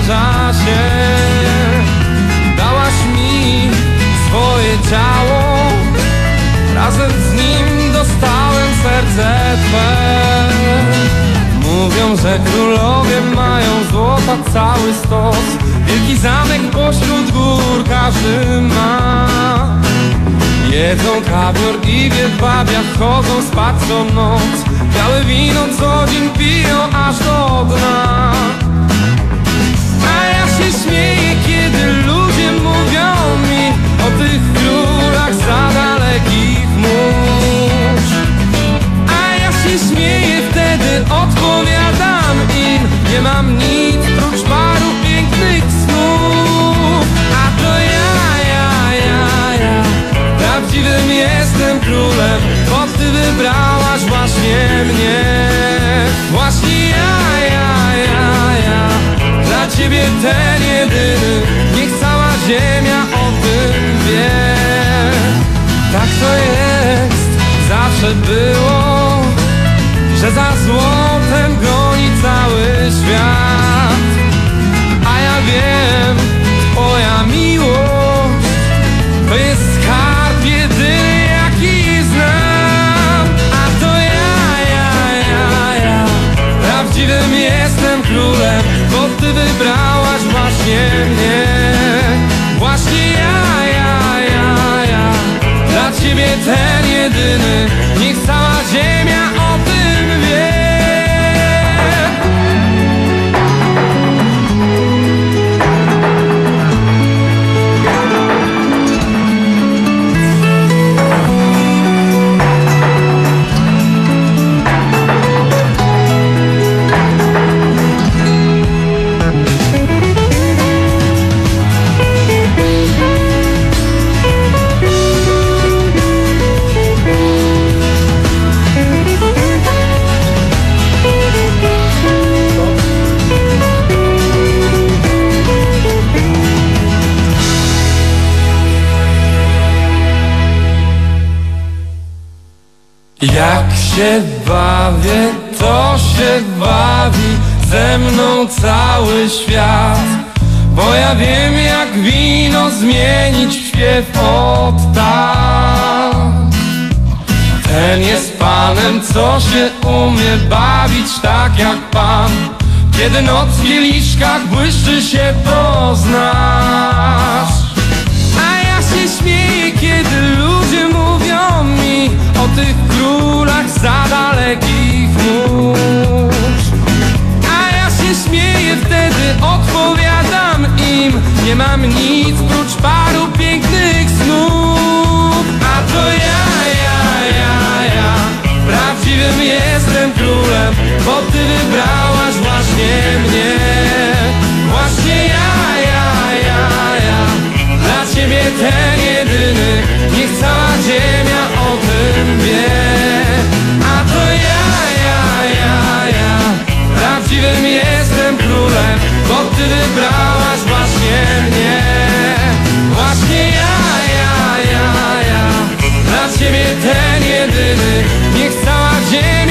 czasie. Dałaś mi swoje ciało, razem z nim dostałem serce Twe. Mówią, że królowie mają złota cały stos, wielki zamek pośród gór każdy ma. Jedzą kawior i w jedwabiach chodzą spać co noc, białe wino co dzień piją aż do dna. A ja się śmieję, kiedy ludzie mówią mi o tych królach za dalekich mórz. A ja się śmieję, wtedy odpowiadam im: nie mam nic prócz paru pięknych snów. A to ja, prawdziwym jestem królem, bo Ty wybrałaś właśnie mnie. Właśnie ja, dla Ciebie ten jedyny, niech cała ziemia o tym wie. Tak to jest, zawsze było, że za złotem goni cały świat. A ja wiem, Twoja miłość to jest skarb jedyny, jaki znam. A to ja, prawdziwym jestem królem, bo Ty wybrałaś właśnie mnie. Właśnie ja, dla Ciebie ten jedyny, niech cała ziemia o tym wie. Jak się bawię, to się bawi ze mną cały świat. Bo ja wiem, jak wino zmienić w śpiew od tak. Ten jest Panem, co się umie bawić tak jak Pan. Kiedy noc w kieliszkach błyszczy, się poznasz. A ja się śmieję, kiedy ludzie mówią mi o tych królach za dalekich mórz. A ja się śmieję, wtedy odpowiadam im: nie mam nic prócz paru pięknych snów. A to ja, prawdziwym jestem królem, bo Ty wybrałaś właśnie mnie. Właśnie ja, dla Ciebie ten jedyny, niech cała ziemia o tym wie. A to ja, prawdziwym jestem królem, bo Ty wybrałaś właśnie mnie. Właśnie ja, dla Ciebie ten jedyny, niech cała ziemia